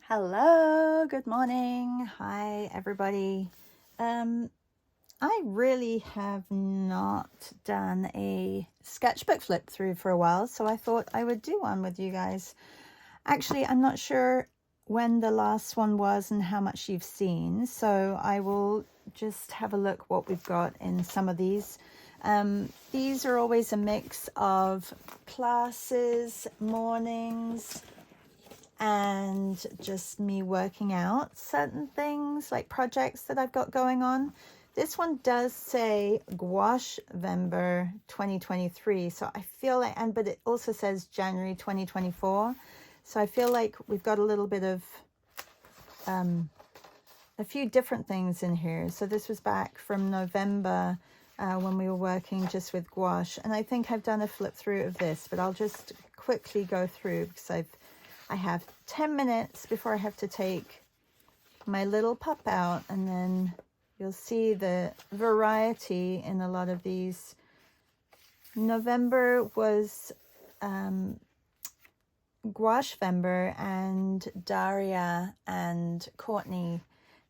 Hello, good morning. Hi, everybody. I really have not done a sketchbook flip through for a while, so I thought I would do one with you guys. Actually, I'm not sure when the last one was and how much you've seen, so I will just have a look what we've got in some of these. These are always a mix of classes, mornings, and just me working out certain things like projects that I've got going on. This one does say Gouache-Vember 2023, so I feel like, but it also says January 2024, so I feel like we've got a little bit of a few different things in here. So this was back from November when we were working just with gouache, and I think I've done a flip through of this, but I'll just quickly go through because I have 10 minutes before I have to take my little pup out, and then you'll see the variety in a lot of these. November was Gouache-Vember, and Daria and Courtney,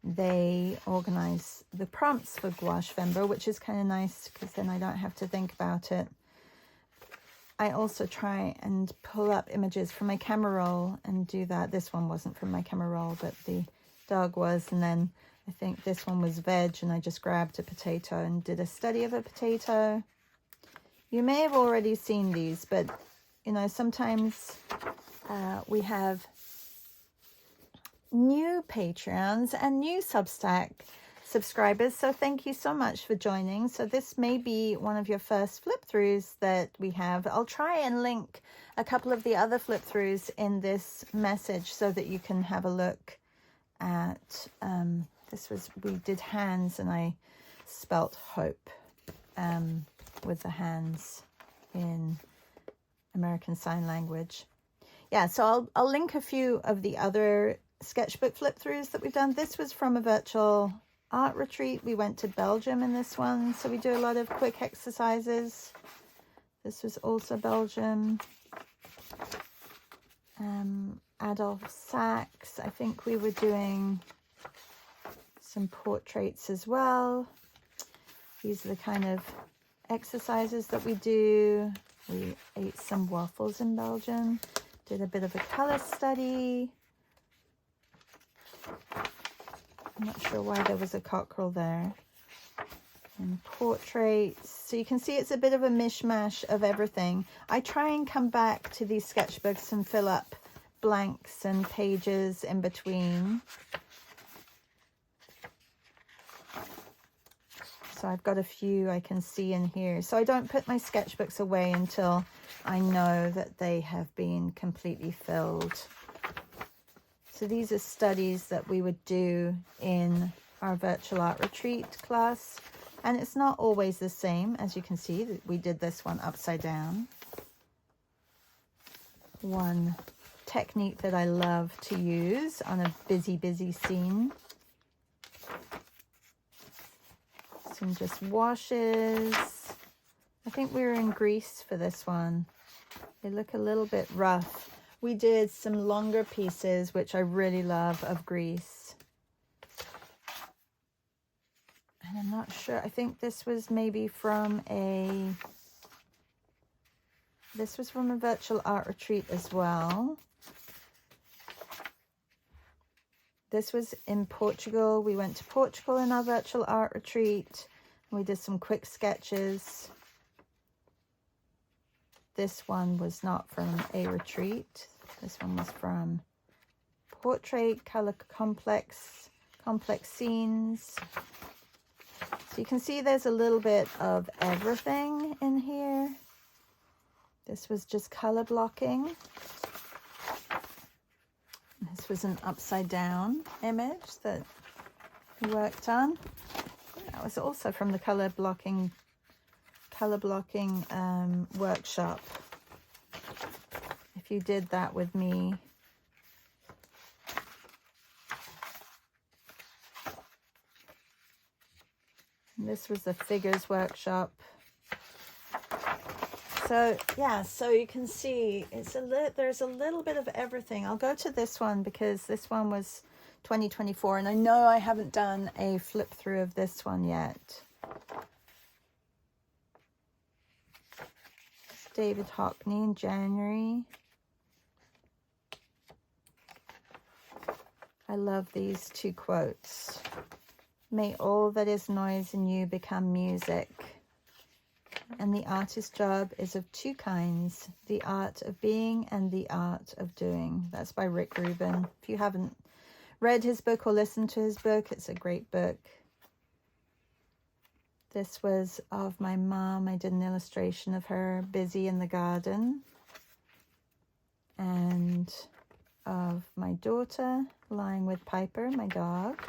they organize the prompts for Gouache-Vember, which is kind of nice because then I don't have to think about it. I also try and pull up images from my camera roll and do that. This one wasn't from my camera roll, but the dog was. And then I think this one was veg, and I just grabbed a potato and did a study of a potato. You may have already seen these, but you know, sometimes we have new Patreons and new Substack subscribers, so thank you so much for joining. So this may be one of your first flip throughs that we have. I'll try and link a couple of the other flip throughs in this message so that you can have a look at we did hands, and I spelt hope with the hands in American Sign Language. Yeah, so I'll link a few of the other sketchbook flip throughs that we've done. This was from a virtual art retreat. We went to Belgium in this one, so we do a lot of quick exercises. This was also Belgium. Adolf Sachs, I think we were doing some portraits as well. These are the kind of exercises that we do. We ate some waffles in Belgium, did a bit of a color study. I'm not sure why there was a cockerel there. And portraits. So you can see it's a bit of a mishmash of everything. I try and come back to these sketchbooks and fill up blanks and pages in between. So I've got a few I can see in here. So I don't put my sketchbooks away until I know that they have been completely filled. So these are studies that we would do in our virtual art retreat class. And it's not always the same. As you can see, we did this one upside down. One technique that I love to use on a busy scene. Some just washes. I think we were in Greece for this one. They look a little bit rough. We did some longer pieces, which I really love, of Greece. And I'm not sure. I think this was maybe from a virtual art retreat as well. This was in Portugal. We went to Portugal in our virtual art retreat. We did some quick sketches. This one was not from a retreat. This one was from portrait, color complex scenes. So you can see there's a little bit of everything in here. This was just color blocking. This was an upside down image that we worked on. That was also from the color blocking workshop. If you did that with me. And this was the figures workshop. So yeah, so you can see there's a little bit of everything. I'll go to this one because this one was 2024, and I know I haven't done a flip through of this one yet. It's David Hockney in January. I love these two quotes. May all that is noise in you become music. And the artist's job is of two kinds, the art of being and the art of doing. That's by Rick Rubin. If you haven't read his book or listened to his book, it's a great book. This was of my mom. I did an illustration of her busy in the garden. And of my daughter lying with Piper, my dog.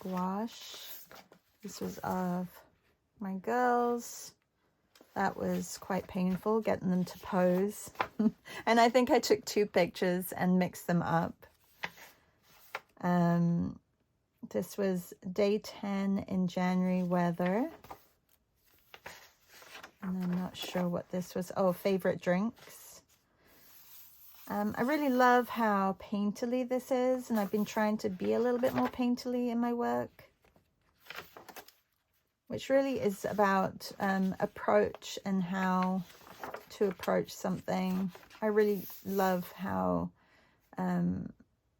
Gouache. This was of my girls. That was quite painful, getting them to pose. And I think I took 2 pictures and mixed them up. This was day 10 in January weather. And I'm not sure what this was. Oh, favorite drinks. I really love how painterly this is, and I've been trying to be a little bit more painterly in my work, which really is about approach and how to approach something. I really love how an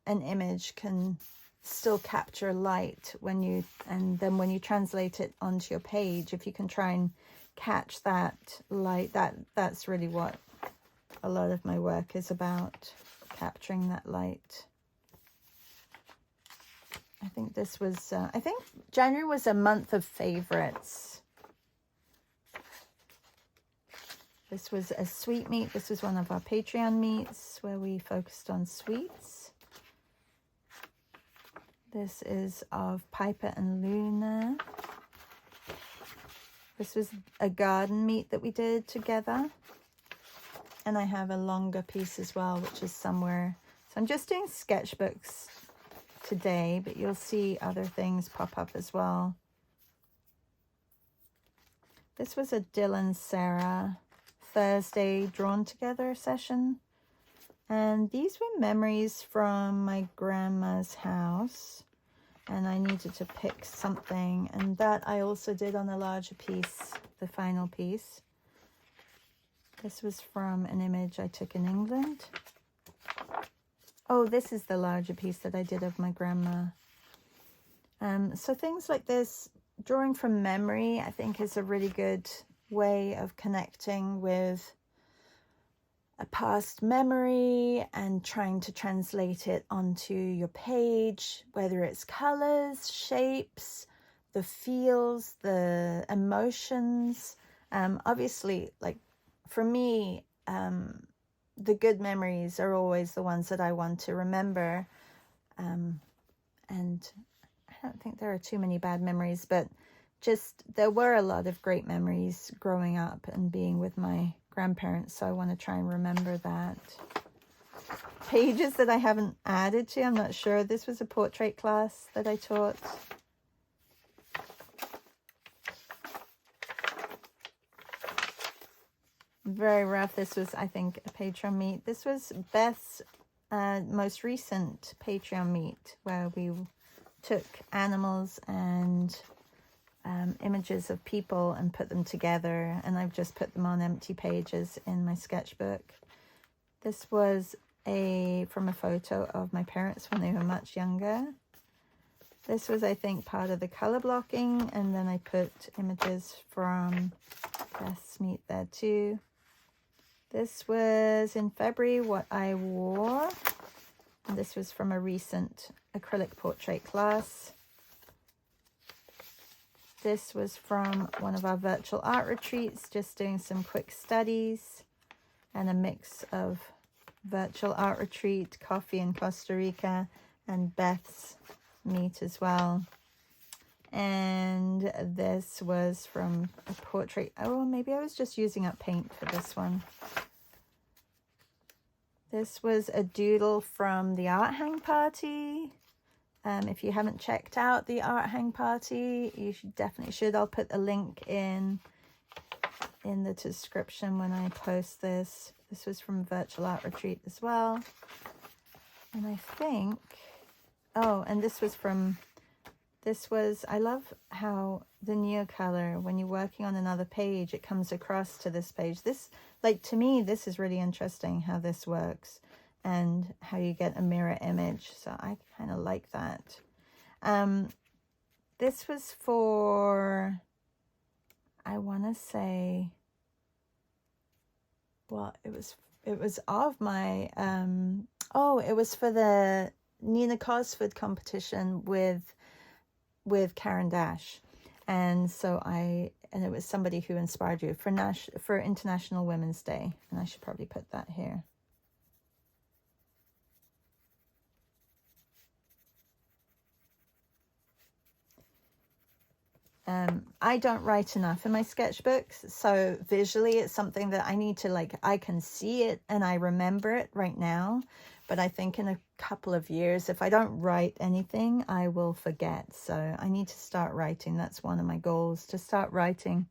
image can still capture light and then when you translate it onto your page, if you can try and catch that light, that's really what a lot of my work is about, capturing that light. I think this was, I think January was a month of favorites. This was a sweet meat. This was one of our Patreon meets where we focused on sweets. This is of Piper and Luna. This was a garden meet that we did together. And I have a longer piece as well, which is somewhere. So I'm just doing sketchbooks today, but you'll see other things pop up as well. This was a Dylan Sarah Thursday drawn together session. And these were memories from my grandma's house. And I needed to pick something. And that I also did on a larger piece, the final piece. This was from an image I took in England. Oh, this is the larger piece that I did of my grandma. So things like this, drawing from memory, I think is a really good way of connecting with a past memory and trying to translate it onto your page, whether it's colors, shapes, the feels, the emotions. Obviously, like for me, the good memories are always the ones that I want to remember. And I don't think there are too many bad memories, but just there were a lot of great memories growing up and being with my grandparents. So I want to try and remember that. Pages that I haven't added to, I'm not sure. This was a portrait class that I taught. Very rough. This was, I think, a Patreon meet. This was Beth's most recent Patreon meet where we took animals and images of people and put them together, and I've just put them on empty pages in my sketchbook. This was from a photo of my parents when they were much younger. This was, I think, part of the color blocking, and then I put images from Beth's meet there too. This was in February, what I wore. And this was from a recent acrylic portrait class. This was from one of our virtual art retreats, just doing some quick studies and a mix of virtual art retreat, coffee in Costa Rica, and Beth's meet as well. And this was from a portrait. Oh, maybe I was just using up paint for this one. This was a doodle from the art hang party. If you haven't checked out the art hang party, you definitely should. I'll put a link in in the description when I post this. This was from Virtual Art Retreat as well. And I think, oh, and this was, I love how the Neocolor, when you're working on another page, it comes across to this page. This, like, to me, this is really interesting how this works and how you get a mirror image. So I kind of like that. This was for, I want to say, well, it was of my, it was for the Nina Cosford competition with Karen Dash. And so it was somebody who inspired you for International Women's Day. And I should probably put that here. I don't write enough in my sketchbooks, so visually it's something that I need to, like, I can see it and I remember it right now, but I think in a couple of years, if I don't write anything, I will forget. So I need to start writing. That's one of my goals, to start writing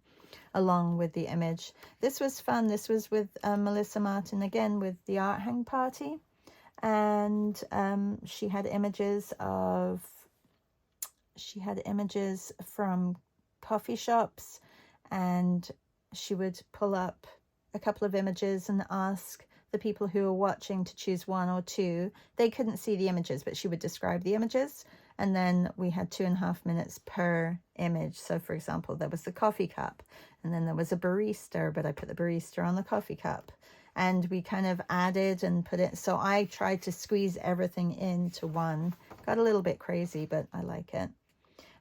along with the image. This was fun. This was with Melissa Martin, again, with the Art Hang Party. And she had images from coffee shops, and she would pull up a couple of images and ask the people who were watching to choose one or two. They couldn't see the images, but she would describe the images, and then we had 2.5 minutes per image. So for example, there was the coffee cup, and then there was a barista, but I put the barista on the coffee cup, and we kind of added and put it. So I tried to squeeze everything into one. Got a little bit crazy, but I like it.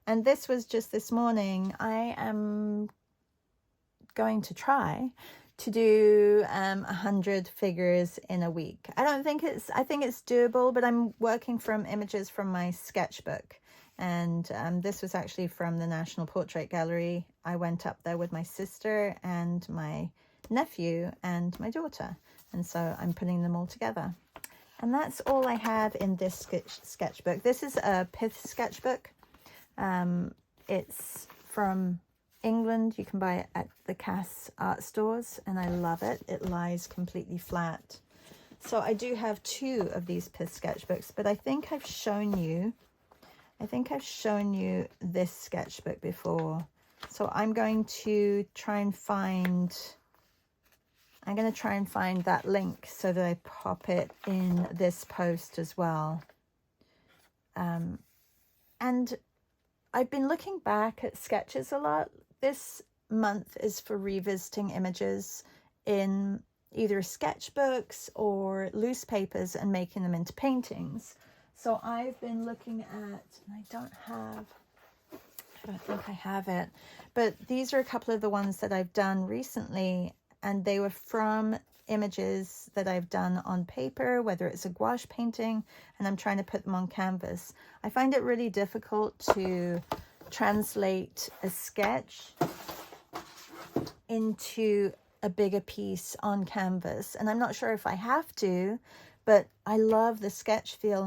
And this was just this morning. I am going to try to do 100 figures in a week. I think it's doable, but I'm working from images from my sketchbook. And this was actually from the National Portrait Gallery. I went up there with my sister and my nephew and my daughter. And so I'm putting them all together. And that's all I have in this sketchbook. This is a pith sketchbook. It's from England. You can buy it at the Cass art stores, and I love it. It lies completely flat. So I do have 2 of these pith sketchbooks, but I think I've shown you this sketchbook before. So I'm going to try and find that link so that I pop it in this post as well. And I've been looking back at sketches a lot. This month is for revisiting images in either sketchbooks or loose papers and making them into paintings. So I've been looking at, and I don't think I have it, but these are a couple of the ones that I've done recently, and they were from images that I've done on paper, whether it's a gouache painting, and I'm trying to put them on canvas. I find it really difficult to translate a sketch into a bigger piece on canvas, and I'm not sure if I have to, but I love the sketch feel